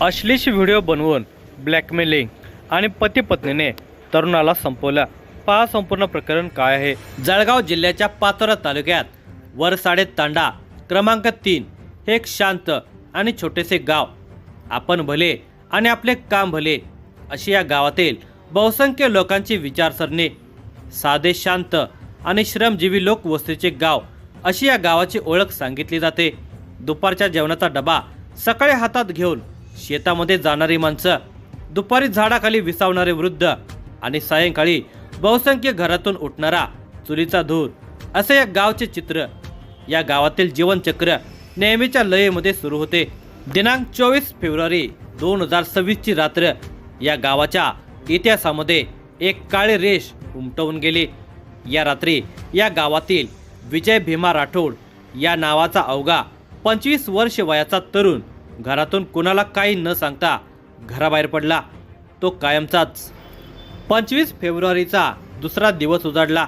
अश्लील व्हिडिओ बनवून ब्लॅकमेलिंग आणि पती पत्नीने तरुणाला संपवलं। पहा संपूर्ण प्रकरण काय आहे। जळगाव जिल्ह्याच्या पाचोरा तालुक्यात वरसाडे तांडा क्रमांक 3 हे एक शांत आणि छोटेसे गाव। आपण भले आणि आपले काम भले अशी या गावातील बहुसंख्य लोकांची विचारसरणी। साधे शांत आणि श्रमजीवी लोक वस्तीचे गाव अशी या गावाची ओळख सांगितली जाते। दुपारच्या जेवणाचा डबा सकाळी हातात घेऊन शेतामध्ये जाणारी माणसं, दुपारी झाडाखाली विसावणारे वृद्ध आणि सायंकाळी बहुसंख्य घरातून उठणारा चुलीचा धूर असे या गावचे चित्र। या गावातील जीवनचक्र नेहमीच्या लयीमध्ये सुरू होते। दिनांक 24 फेब्रुवारी 2026 ची रात्र या गावाच्या इतिहासामध्ये एक काळी रेष उमटवून गेली। या रात्री या गावातील विजय भीमा राठोड या नावाचा अवघा 25 वर्ष वयाचा तरुण घरातून कुणाला काही न सांगता घराबाहेर पडला। तो कायमचाच 25 फेब्रुवारीचा दुसरा दिवस उजाडला।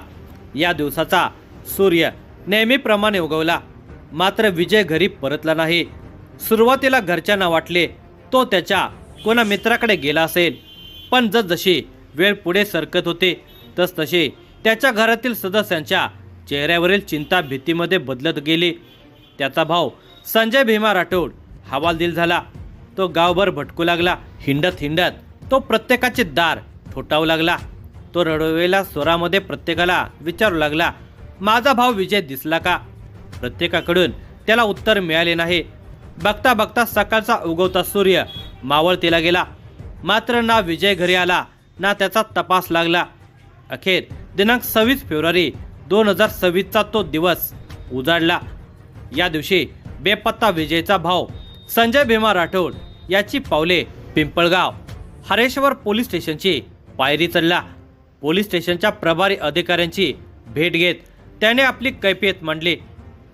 या दिवसाचा सूर्य नेहमीप्रमाणे उगवला, मात्र विजय घरी परतला नाही। सुरुवातीला घरच्यांना वाटले तो त्याच्या कोणा मित्राकडे गेला असेल, पण जसजशी वेळ पुढे सरकत होते तसतसे त्याच्या घरातील सदस्यांच्या चेहऱ्यावरील चिंता भीतीमध्ये बदलत गेली। त्याचा भाऊ संजय भीमा राठोड हवालदिल झाला। तो गावभर भटकू लागला। हिंडत हिंडत तो प्रत्येकाचे दार ठोठावू लागला। तो रडवेल्या स्वरामध्ये प्रत्येकाला विचारू लागला, माझा भाऊ विजय दिसला का? प्रत्येकाकडून त्याला उत्तर मिळाले नाही। बघता बघता सकाळचा उगवता सूर्य मावळतीला गेला, मात्र ना विजय घरी आला ना त्याचा तपास लागला। अखेर दिनांक 26 फेब्रुवारी 2026 चा तो दिवस उजाडला। या दिवशी बेपत्ता विजयचा भाऊ संजय भीमा राठोड याची पावले पिंपळगाव हरेश्वर पोलीस स्टेशनची पायरी चढला। पोलीस स्टेशनच्या प्रभारी अधिकाऱ्यांची भेट घेत त्याने आपली कैफियत मांडली।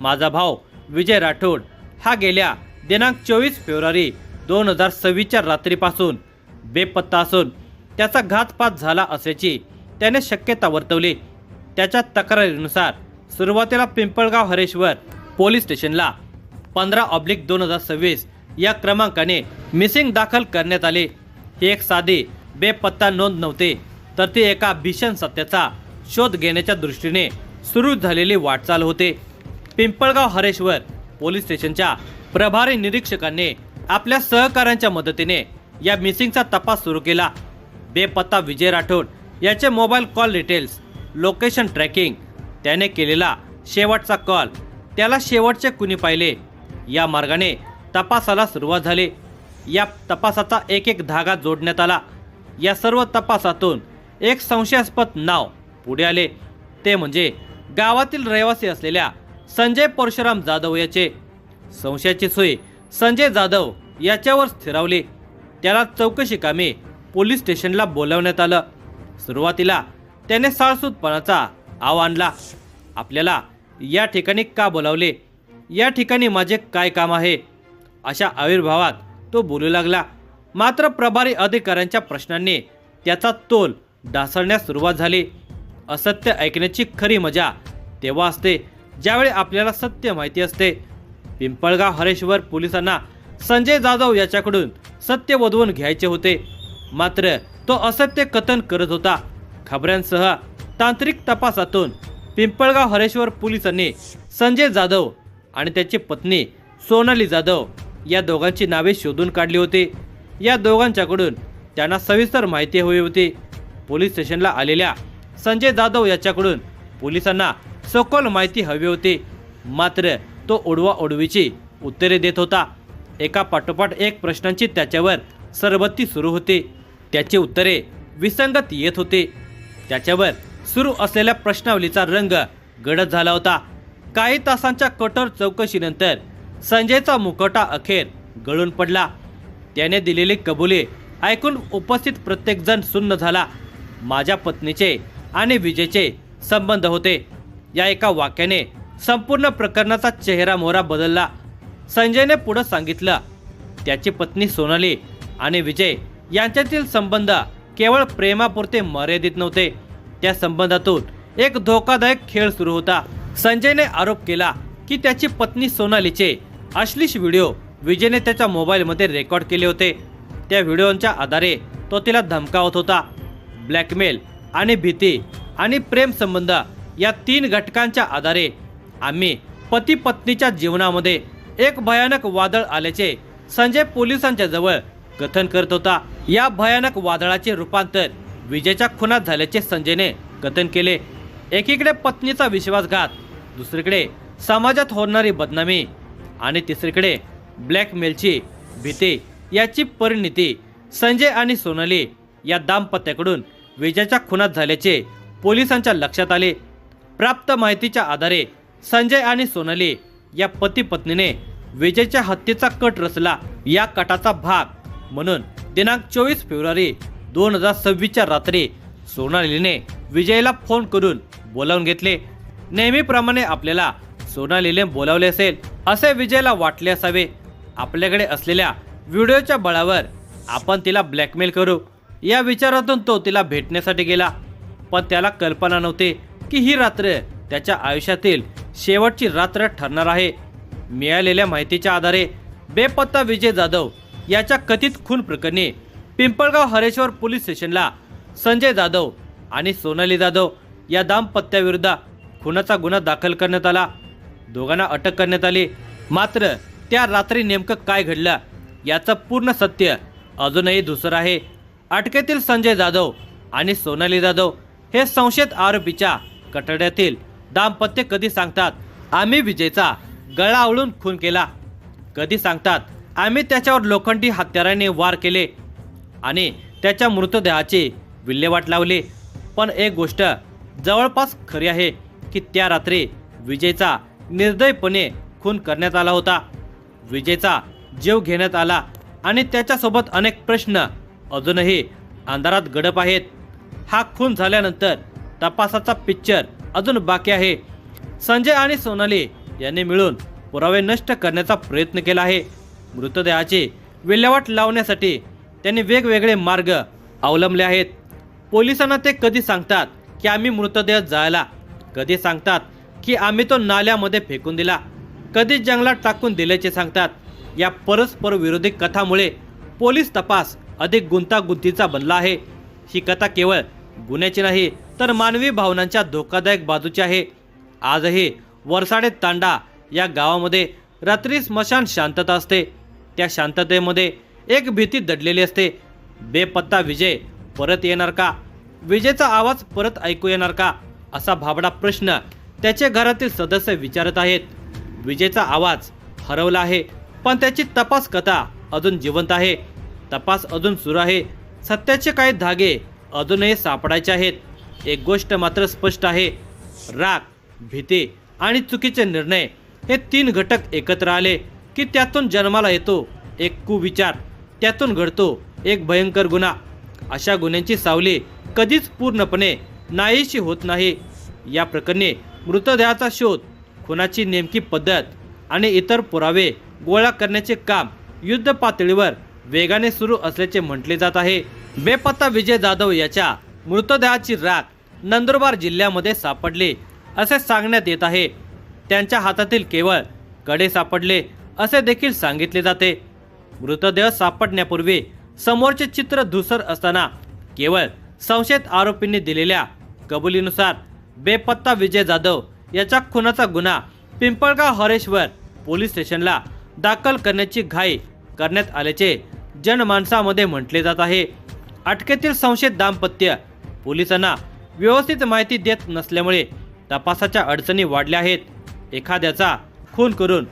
माझा भाऊ विजय राठोड हा गेल्या दिनांक 24 फेब्रुवारी 2026 च्या रात्रीपासून बेपत्ता असून त्याचा घातपात झाला असल्याची त्याने शक्यता वर्तवली। त्याच्या तक्रारीनुसार सुरुवातीला पिंपळगाव हरेश्वर पोलीस स्टेशनला 15/2026 या क्रमांकाने मिसिंग दाखल करण्यात आले। ही एक साधी बेपत्ता नोंद नव्हती, तर ती एका भीषण सत्याचा शोध घेण्याच्या दृष्टीने सुरू झालेली वाटचाल होते। पिंपळगाव हरेश्वर पोलीस स्टेशनच्या प्रभारी निरीक्षकांनी आपल्या सहकाऱ्यांच्या मदतीने या मिसिंगचा तपास सुरू केला। बेपत्ता विजय राठोड याचे mobile call details, location tracking, त्याने केलेला शेवटचा कॉल, त्याला शेवटचे कुणी पाहिले, या मार्गाने तपासाला सुरुवात झाली। या तपासाचा एक एक धागा जोडण्यात आला। या सर्व तपासातून एक संशयास्पद नाव पुढे आले, ते म्हणजे गावातील रहिवासी असलेल्या संजय परशुराम जाधव याचे। संशयाची सुई संजय जाधव याच्यावर स्थिरावली। त्याला चौकशी कामी पोलीस स्टेशनला बोलावण्यात आलं। सुरुवातीला त्याने साळसूदपणाचा आव आणला, आपल्याला या ठिकाणी का बोलावले, या ठिकाणी माझे काय काम आहे, अशा आविर्भावात तो बोलू लागला। मात्र प्रभारी अधिकाऱ्यांच्या प्रश्नांनी त्याचा तोल ढासळण्यास सुरुवात झाली। असत्य ऐकण्याची खरी मजा तेव्हा असते ज्यावेळी आपल्याला सत्य माहिती असते। पिंपळगाव हरेश्वर पोलिसांना संजय जाधव याच्याकडून सत्य वधवून घ्यायचे होते, मात्र तो असत्य कथन करत होता। खबऱ्यांसह तांत्रिक तपासातून पिंपळगाव हरेश्वर पोलिसांनी संजय जाधव आणि त्याची पत्नी सोनाली जाधव या दोघांची नावे शोधून काढली होती। या दोघांच्याकडून त्यांना सविस्तर माहिती हवी होती। पोलीस स्टेशनला आलेल्या संजय जाधव याच्याकडून पोलिसांना सखोल माहिती हवी होती, मात्र तो ओढवाओढवीची उत्तरे देत होता। एका पाठोपाठ एक प्रश्नांची त्याच्यावर सरबत्ती सुरू होती। त्याची उत्तरे विसंगत येत होती। त्याच्यावर सुरू असलेल्या प्रश्नावलीचा रंग गडद झाला होता। काही तासांच्या कठोर चौकशीनंतर संजयचा मुखवटा अखेर गळून पडला। त्याने दिलेली कबुली ऐकून उपस्थित प्रत्येकजण सुन्न झाला। माझ्या पत्नीचे आणि विजयचे संबंध होते, या एका वाक्याने संपूर्ण प्रकरणाचा चेहरा मोहरा बदलला। संजयने पुढे सांगितलं, त्याची पत्नी सोनाली आणि विजय यांच्यातील संबंध केवळ प्रेमापुरते मर्यादित नव्हते, त्या संबंधातून एक धोकादायक खेळ सुरू होता। संजयने आरोप केला की त्याची पत्नी सोनालीचे अश्लील व्हिडिओ विजयने त्याच्या मोबाईलमध्ये रेकॉर्ड केले होते। त्या व्हिडिओच्या आधारे तो तिला धमकावत होता। ब्लॅकमेल आणि भीती आणि प्रेम संबंध या 3 घटकांच्या आधारे आम्ही पती पत्नीच्या जीवनामध्ये एक भयानक वादळ आल्याचे संजय पोलिसांच्या जवळ कथन करत होता। या भयानक वादळाचे रूपांतर विजयच्या खुनात झाल्याचे संजयने कथन केले। एकीकडे पत्नीचा विश्वासघात, दुसरीकडे समाजात होणारी बदनामी आणि तिसरीकडे ब्लॅकमेलची भीती याची परिणिती संजय आणि सोनाली या दाम्पत्याकडून विजयच्या खुनात झाल्याचे पोलिसांच्या लक्षात आले। प्राप्त माहितीच्या आधारे संजय आणि सोनाली या पती पत्नीने विजयच्या हत्येचा कट रचला। या कटाचा भाग म्हणून दिनांक 24 फेब्रुवारी 2026च्या रात्री सोनालीने विजयला फोन करून बोलावून घेतले। नेहमीप्रमाणे आपल्याला सोनालीने बोलावले असेल असे विजयला वाटले असावे। आपल्याकडे असलेल्या व्हिडिओच्या बळावर आपण तिला ब्लॅकमेल करू या विचारातून तो तिला भेटण्यासाठी गेला, पण त्याला कल्पना नव्हती की ही रात्र त्याच्या आयुष्यातील शेवटची रात्र ठरणार आहे। मिळालेल्या माहितीच्या आधारे बेपत्ता विजय जाधव याच्या कथित खून प्रकरणी पिंपळगाव हरेश्वर पोलीस स्टेशनला संजय जाधव आणि सोनाली जाधव या दाम्पत्याविरुद्ध खुनाचा गुन्हा दाखल करण्यात आला। दोघांना अटक करण्यात आली। मात्र त्या रात्री नेमकं काय घडलं याचं पूर्ण सत्य अजूनही धुसर आहे। अटकेतील संजय जाधव आणि सोनाली जाधव हे संशयित आरोपीच्या कटड्यातील दाम्पत्य कधी सांगतात आम्ही विजयचा गळा आवळून खून केला, कधी सांगतात आम्ही त्याच्यावर लोखंडी हत्याराने वार केले आणि त्याच्या मृतदेहाची विल्हेवाट लावली। पण एक गोष्ट जवळपास खरी आहे की त्या रात्री विजयचा निर्दयपणे खून करण्यात आला होता। विजयचा जीव घेण्यात आला आणि त्याच्यासोबत अनेक प्रश्न अजूनही अंधारात गडप आहेत। हा खून झाल्यानंतर तपासाचा पिक्चर अजून बाकी आहे। संजय आणि सोनाली यांनी मिळून पुरावे नष्ट करण्याचा प्रयत्न केला आहे। मृतदेहाची विल्हेवाट लावण्यासाठी त्यांनी वेगवेगळे मार्ग अवलंबले आहेत। पोलिसांना ते कधी सांगतात की आम्ही मृतदेह जाळला, कधी सांगतात की आम्ही तो नाल्यामध्ये फेकून दिला, कधी जंगलात टाकून दिल्याचे सांगतात। या परस्पर विरोधी कथामुळे पोलीस तपास अधिक गुंतागुंतीचा बनला आहे। ही कथा केवळ गुन्ह्याची नाही तर मानवी भावनांच्या धोकादायक बाजूची आहे। आजही वरसाडे तांडा या गावामध्ये रात्री स्मशान शांतता असते। त्या शांततेमध्ये एक भीती दडलेली असते। बेपत्ता विजय परत येणार का? विजयचा आवाज परत ऐकू येणार का? असा भाबडा प्रश्न त्याचे घरातील सदस्य विचारत आहेत। विजयचा आवाज हरवला आहे, पण त्याची तपास कथा अजून जिवंत आहे। तपास अजून सुरू आहे। सत्याचे काही धागे अजूनही सापडायचे आहेत। एक गोष्ट मात्र स्पष्ट आहे, राग, भीती आणि चुकीचे निर्णय हे 3 घटक एकत्र आले की त्यातून जन्माला येतो एक कुविचार, त्यातून घडतो एक भयंकर गुन्हा। अशा गुन्ह्यांची सावली कधीच पूर्णपणे नाहीशी होत नाही। या प्रकरणी मृतदेहाचा शोध, खुनाची नेमकी पद्धत आणि इतर पुरावे गोळा करण्याचे काम युद्ध पातळीवर वेगाने सुरू असल्याचे म्हटले जात आहे। बेपत्ता विजय जाधव याच्या मृतदेहाची राख नंदुरबार जिल्ह्यामध्ये सापडली असे सांगण्यात येत आहे। त्यांच्या हातातील केवळ कडे सापडले असे देखील सांगितले जाते। मृतदेह सापडण्यापूर्वी समोरचे चित्र धुसर असताना केवळ संशयित आरोपींनी दिलेल्या कबुलीनुसार बेपत्ता विजय जाधव याच्या खुनाचा गुन्हा पिंपळगाव हरेश्वर पोलीस स्टेशनला दाखल करण्याची घाई करण्यात आल्याचे जनमानसामध्ये म्हटले जात आहे। अटकेतील संशयित दाम्पत्य पोलिसांना व्यवस्थित माहिती देत नसल्यामुळे तपासाच्या अडचणी वाढल्या आहेत। एखाद्याचा खून करून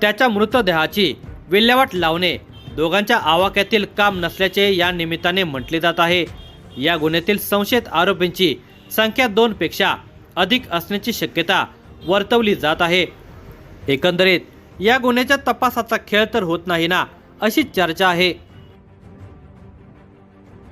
त्याच्या मृतदेहाची विल्हेवाट लावणे दोघांच्या आवाक्यातील काम नसल्याचे या निमित्ताने म्हटले जात आहे। या गुन्ह्यातील संशयित आरोपींची संख्या 2 पेक्षा अधिक असण्याची शक्यता वर्तवली जात आहे। एकंदरीत या गुन्ह्याच्या तपासाचा खेळ तर होत नाही ना, अशी चर्चा आहे।